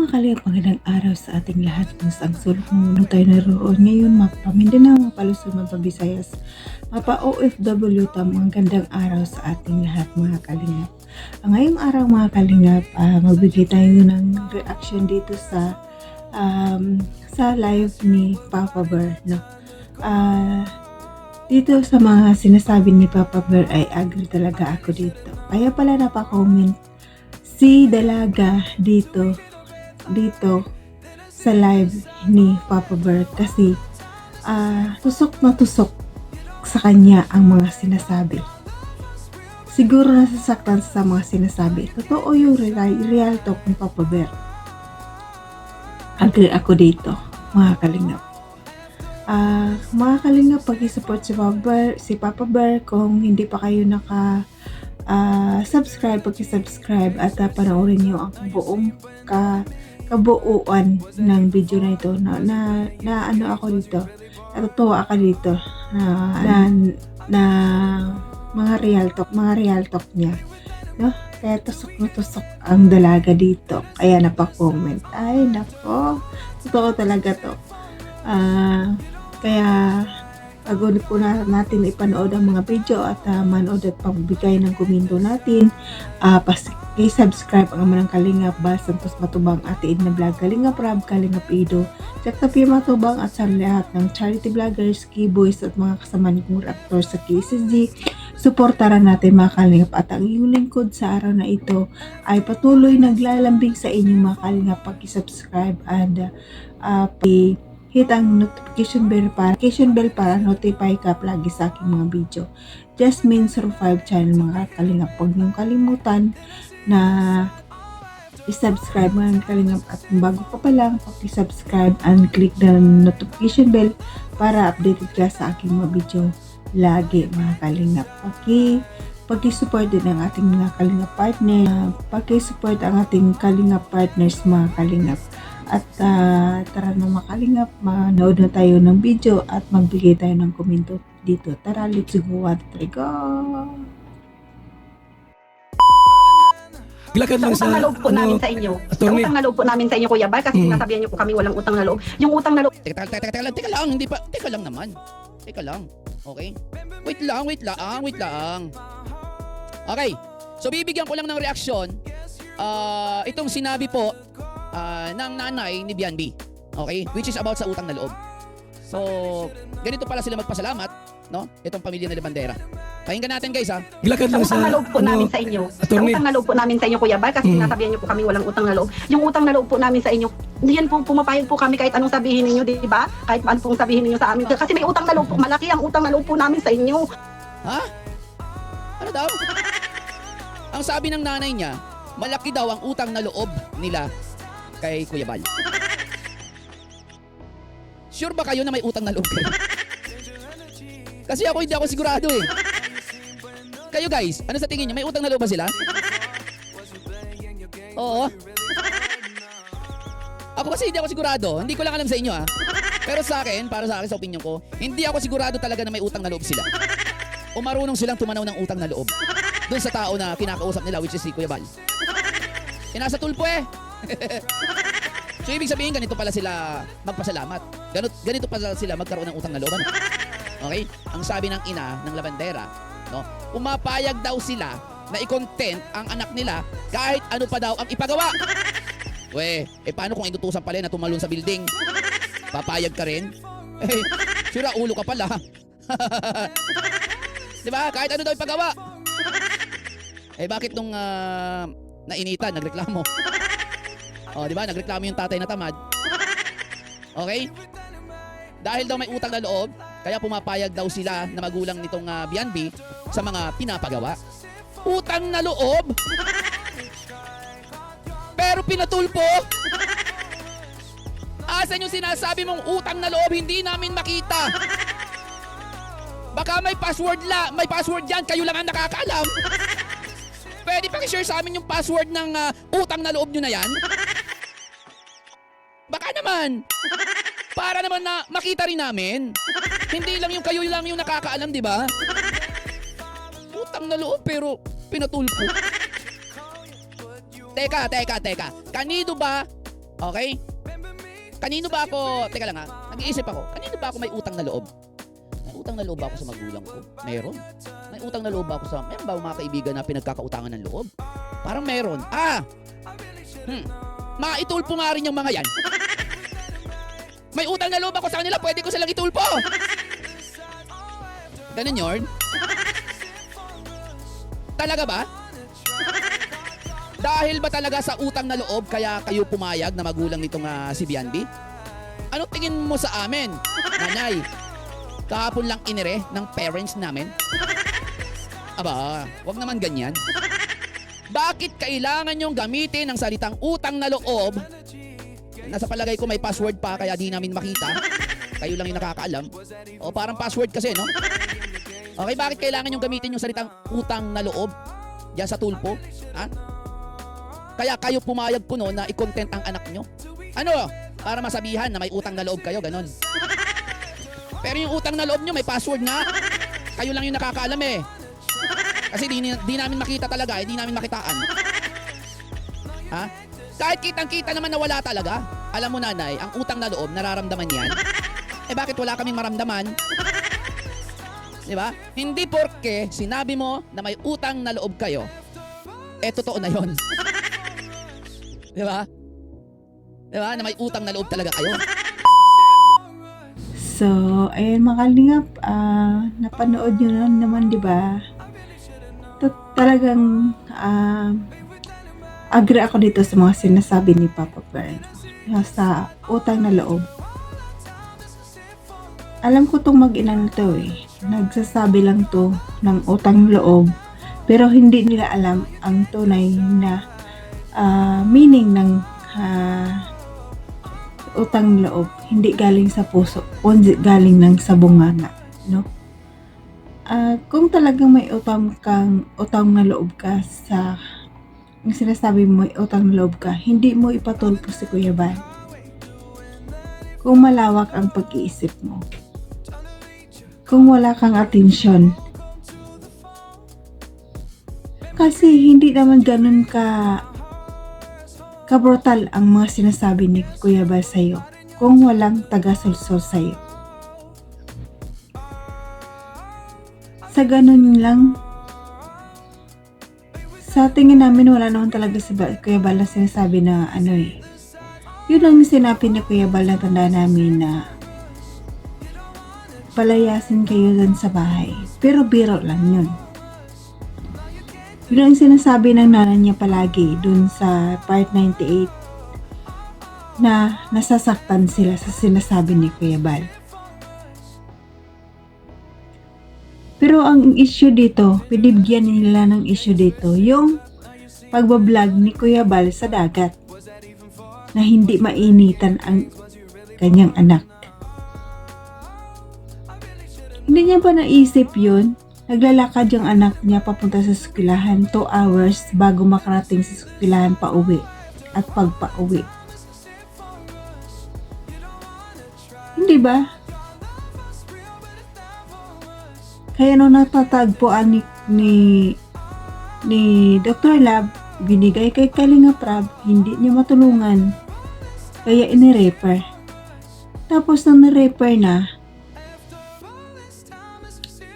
mga kalingap, magandang araw sa ating lahat kung saan sulok ng mundo tayo naroon ngayon, mapa Mindanao, mapa Luzon, mapa Visayas, mapa OFW, mga gandang araw sa ating lahat mga kalingap. Ngayong araw mga kalingap, magbigay tayo ng reaction dito sa live ni Papa Bear, no? Dito sa mga sinasabi ni Papa Bear ay agree talaga ako dito. Kaya pala napa-comment si Dalaga dito sa live ni Papa Bear kasi tusok na tusok sa kanya ang mga sinasabi. Siguro nasasaktan sa mga sinasabi. Totoo yung real talk ni Papa Bear. Agree ako dito, mga kalingap. Mga kalingap, pag-i-support si Papa Bear kung hindi pa kayo subscribe, pag-subscribe at panoorin nyo ang buong kabuuan ng video na ito na ano ako dito, natutuwa ako dito na mga real talk niya, no? Kaya tusok na tusok ang Dalaga dito, kaya napa-comment. Ay nako, totoo talaga to. Kaya bago po natin ipanood ang mga video at manood at pagbigay ng komento natin, subscribe ang Manang Kalingap, Bal Santos Matubang, Ate Edna Vlog, Kalingap Rab, Kalingap Ido, Jack Tapia Matubang at sa lahat ng charity vloggers, key boys at mga kasama ni kong actors sa KSSG. Suportaran natin mga kalingap at ang iyong lingkod sa araw na ito ay patuloy naglalambing sa inyong mga kalingap, pag-subscribe and hit ang notification bell para notify ka lagi sa aking mga video. Jasmine 05 channel mga kalingap. Huwag niyong kalimutan na i-subscribe mga kalingap at kung bago ka pa lang, pag-subscribe and click the notification bell para updated ka sa aking mga video lagi mga kalingap. Pag-support din ang ating mga kalingap partner, pag-support ang ating kalingap partners mga kalingap. At tara na mga kalingap, manood na tayo ng video at magbigay tayo ng komento dito. Tara, let's go, 1, 3, go! Lakad lang sa utang na loob po namin sa inyo. Sa utang na loob po namin sa inyo, Kuya Bal, kasi sinasabihan niyo po kami walang utang na loob. Yung utang na loob. Teka lang, hindi pa. Teka lang naman. Teka lang. Okay? Wait lang. Okay. So bibigyan ko lang ng reaksyon itong sinabi po ng nanay ni Bianbi. Okay? Which is about sa utang na loob. So, ganito pala sila magpasalamat, no? Itong pamilya na Labandera. Pakinggan natin guys, ha. Lakad lang Sa utang na loob po namin sa inyo. Sa utang na loob po namin sa inyo, Kuya Bal, kasi sinasabihan niyo po kami walang utang na loob. Yung utang na loob po namin sa inyo, diyan po pumapayag po kami kahit anong sabihin niyo, di ba? Kahit ano pong sabihin niyo sa amin. Kasi may utang na loob po, malaki ang utang na loob po namin sa inyo. Ha? Ano daw? Ang sabi ng nanay niya, malaki daw ang utang na loob nila kay Kuya Bal. Sure ba kayo na may utang na loob kayo? Kasi hindi ako sigurado eh. Kayo guys, ano sa tingin niyo? May utang na loob ba sila? Oo. Ako kasi hindi ako sigurado. Hindi ko lang alam sa inyo, ha. Pero para sa akin, sa opinion ko, hindi ako sigurado talaga na may utang na loob sila. O marunong silang tumanaw ng utang na loob doon sa tao na kinakausap nila, which is si Kuya Bal. Nasa tulpo eh. So ibig sabihin, ganito pala sila magpasalamat. Ganito pala sila magkaroon ng utang na loob. Ano? Okay? Ang sabi ng ina ng Labandera, no? Umapayag daw sila na i-content ang anak nila kahit ano pa daw ang ipagawa. Paano kung inutusan pala na tumalon sa building? Papayag ka rin? Sira ulo ka pala. Diba? Kahit ano daw ipagawa. Bakit nung nainitan, nagreklamo? Diba? Nagreklamo yung tatay na tamad. Okay? Dahil daw may utang na loob, kaya pumapayag daw sila na magulang nitong Bianbi sa mga pinapagawa. Utang na loob? Pero pinatulpo? Asan yung sinasabi mong utang na loob? Hindi namin makita. Baka may password yan, kayo lang ang nakakaalam. Pwede paki-share sa amin yung password ng utang na loob nyo na yan? Baka naman. Para naman na makita rin namin. Hindi lang yung kayo lang yung nakakaalam, di ba? Utang na loob pero pinatulpo. Teka. Kanino ba Okay? Kanino ba ako, teka lang ha, nag-iisip ako, kanino ba ako may utang na loob? May utang na loob ba ako sa magulang ko? Meron. May utang na loob ba ako sa, meron ba mga kaibigan na pinagkakautangan ng loob? Parang meron. Mga itulpo nga rin yung mga yan. May utang na loob ako sa kanila, pwede ko silang itulpo. Ganun yun? Talaga ba? Dahil ba talaga sa utang na loob kaya kayo pumayag na magulang nitong si Bianbi? Ano tingin mo sa amin, nanay? Kahapon lang inire ng parents namin? Aba, wag naman ganyan. Bakit kailangan yung gamitin ang salitang utang na loob? Nasa palagay ko may password pa kaya di namin makita. Kayo lang yung nakakaalam. O parang password kasi, no? Okay, bakit kailangan yung gamitin yung salitang utang na loob? Diyan sa tulpo? Ha? Kaya kayo pumayag po no na i-content ang anak nyo? Ano? Para masabihan na may utang na loob kayo, ganon. Pero yung utang na loob nyo may password nga. Kayo lang yung nakakaalam eh. Kasi di namin makita talaga, di namin makitaan. Ha? Kahit kitang-kita naman na wala talaga. Alam mo nanay, ang utang na loob, nararamdaman yan. Eh bakit wala kaming maramdaman? Di ba? Hindi porke sinabi mo na may utang na loob kayo, eh totoo na yon. Di ba? Di ba? Na may utang na loob talaga kayo. So, ayun mga kalingap, napanood nyo na naman, di ba? Talagang agree ako dito sa mga sinasabi ni Papa Bern sa utang na loob. Alam ko tong mag-inang to eh. Nagsasabi lang to ng utang na loob, pero hindi nila alam ang tunay na meaning ng utang na loob. Hindi galing sa puso, kundi galing ng sa bunganga, no? Kung talagang may utang na loob ka sa ang sinasabi mo may utang na loob ka, hindi mo ipatulpo si Kuya Bal. Kung malawak ang pag-iisip mo, kung wala kang atensyon, kasi hindi naman ganun ka-brutal ang mga sinasabi ni Kuya Bal sa'yo kung walang taga-sulsol sa'yo. Sa ganun lang, sa tingin namin wala naman talaga si Kuya Bal na sinasabi na ano eh. Yun lang yung sinabi ni Kuya Bal na tanda namin na palayasin kayo dun sa bahay. Pero biro lang yun. Yun ang sinasabi ng nanay niya palagi dun sa part 98 na nasasaktan sila sa sinasabi ni Kuya Bal. Pero ang issue dito, pinibigyan nila ng issue dito, yung pagbablog ni Kuya Bal sa dagat na hindi mainitan ang kanyang anak. Hindi niya ba naisip yun? Naglalakad yung anak niya papunta sa eskwelahan 2 hours bago makarating sa eskwelahan pa uwi at pagpa-uwi. Hindi ba? Kaya nung natatagpuan ni Dr. Lab, binigay kay Kalinga Prab, hindi niya matulungan. Kaya inirefer. Tapos nung nirefer na,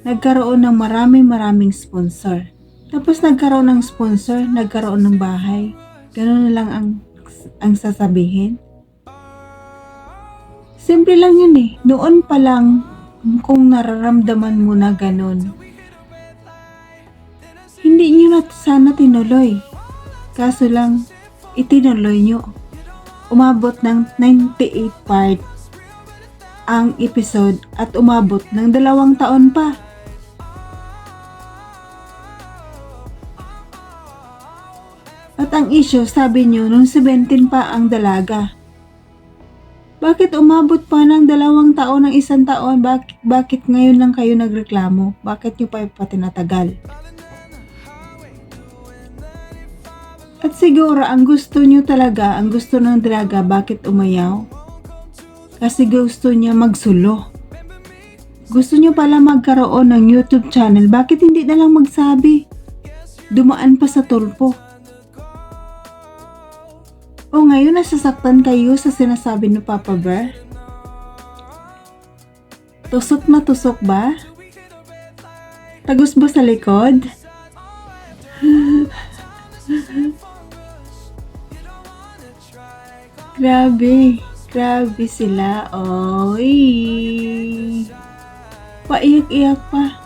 nagkaroon ng maraming sponsor. Tapos nagkaroon ng sponsor, nagkaroon ng bahay. Ganun na lang ang sasabihin. Simple lang yun eh. Noon pa lang, kung nararamdaman mo na ganun, hindi nyo na sana tinuloy. Kaso lang, itinuloy nyo. Umabot ng 98 part ang episode at umabot ng 2 taon pa. At ang issue, sabi nyo, nung 17 pa ang dalaga. Bakit umabot pa ng 2 taon, ng 1 taon? Bakit ngayon lang kayo nagreklamo? Bakit nyo pa tinatagal? At siguro, ang gusto nyo talaga, ang gusto ng dalaga, bakit umayaw? Kasi gusto niya magsulo. Gusto nyo pala magkaroon ng YouTube channel. Bakit hindi na lang magsabi? Dumaan pa sa tulpo. O ngayon nasasaktan kayo sa sinasabi ni Papa Bear? Tusok na tusok ba? Tagus ba sa likod? Grabe sila. Oy. Paiyak-iyak pa.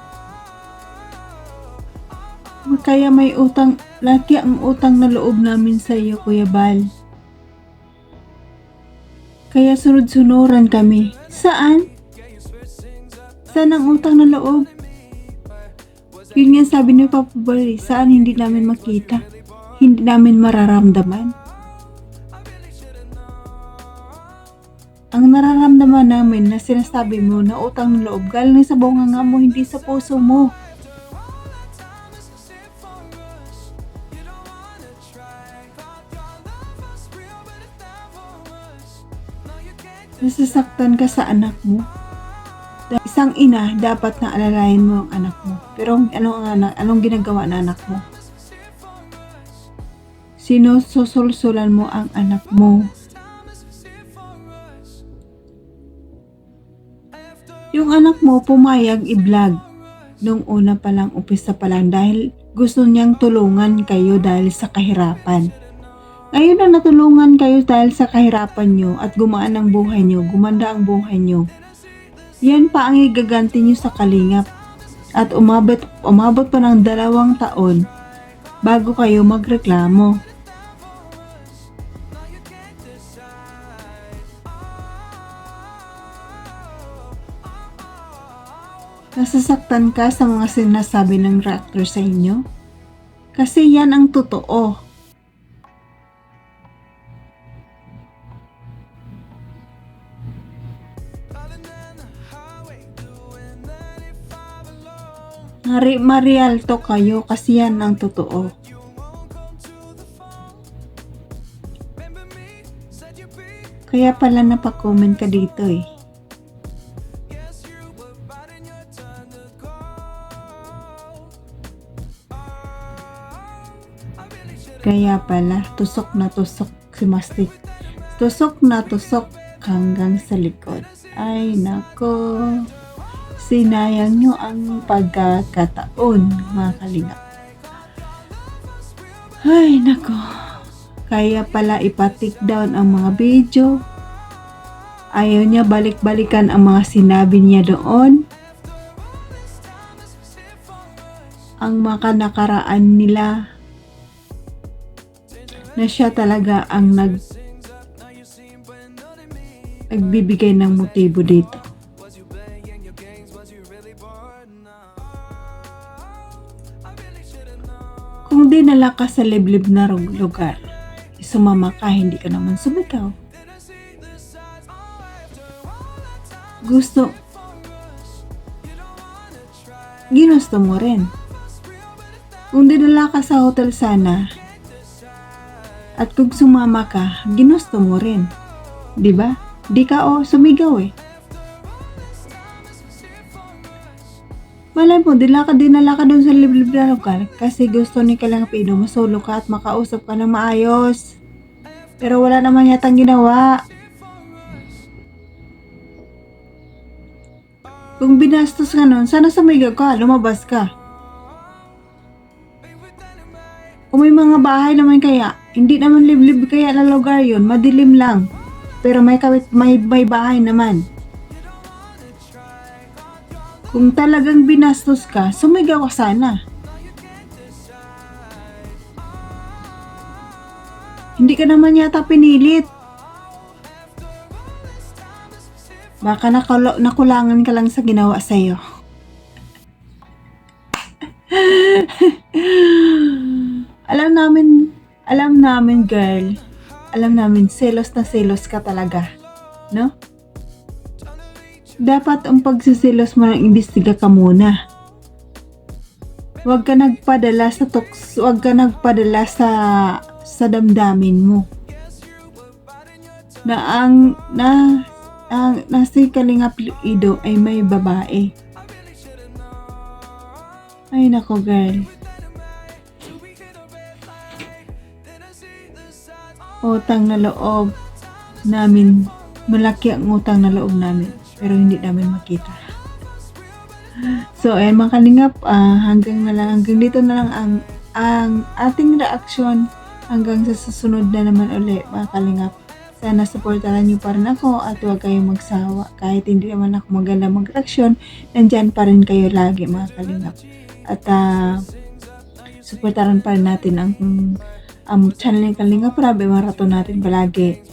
Kaya may utang, laki ang utang na loob namin sa iyo, Kuya Bal. Kaya sunod-sunuran kami. Saan? Saan ang utang na loob? Yun nga sabi ni Papa Bal, saan hindi namin makita? Hindi namin mararamdaman. Ang nararamdaman namin na sinasabi mo na utang na loob galing sa bunganga mo, hindi sa puso mo. Nasasaktan ka sa anak mo. Isang ina, dapat na alalayan mo ang anak mo. Pero anong ginagawa na anak mo? Sinususulsulan mo ang anak mo. Yung anak mo pumayag i-vlog nung una pa lang, umpisa pa lang dahil gusto niyang tulungan kayo dahil sa kahirapan. Ngayon na natulungan kayo dahil sa kahirapan nyo at gumaan ang buhay nyo, gumanda ang buhay nyo. Yan pa ang igaganti nyo sa kalingap. At umabot pa ng 2 taon bago kayo magreklamo. Nasasaktan ka sa mga sinasabi ng reactor sa inyo? Kasi yan ang totoo. Marialto kayo kasi yan ang totoo. Kaya pala napakomment ka dito eh. Kaya pala, tusok na tusok si Mastik. Tusok na tusok hanggang sa likod. Ay nako. Sinayang nyo ang pagkakataon, mga kalingap. Ay nako. Kaya pala ipa-take down ang mga video. Ayaw niya balik-balikan ang mga sinabi niya doon. Ang mga nakaraan nila na siya talaga ang nagbibigay ng motibo dito. Kung dinala ka sa liblib na lugar, sumama ka, hindi ka naman sumigaw. Ginusto mo rin. Kung dinala ka sa hotel sana, at kung sumama ka, ginusto mo rin. Diba? Di ka sumigaw eh. Malay mo, dinala ka dun sa liblib na lugar kasi gusto ni Kalingap Ido masolo ka at makausap ka ng maayos. Pero wala naman yatang ginawa. Kung binastos ka nun, sana sumigaw ka, lumabas ka. Kung may mga bahay naman kaya, hindi naman liblib kaya na lugar yun, madilim lang. Pero may bahay naman. Kung talagang binastos ka, sumigaw ka sana. Hindi ka naman yata pinilit. Baka nakulangan ka lang sa ginawa sa'yo. Alam namin girl, alam namin selos na selos ka talaga, no? Dapat ang pagsiselos mo nang imbestiga ka muna. Huwag ka nagpadala sa damdamin mo. Na si Kalingap Ido ay may babae. Ay nako girl. utang na loob namin. Malaki ang utang na loob namin, pero hindi namin makita. So, ayan mga kalingap, hanggang dito na lang ang ating reaksyon. Hanggang sa susunod na naman uli mga kalingap. Sana supportahan niyo pa rin ako at huwag kayong magsawa. Kahit hindi naman ako maganda mag-reaksyon, nandyan pa rin kayo lagi mga kalingap. At supportahan pa rin natin ang channel ng Kalingap Rab. Marathon natin palagi.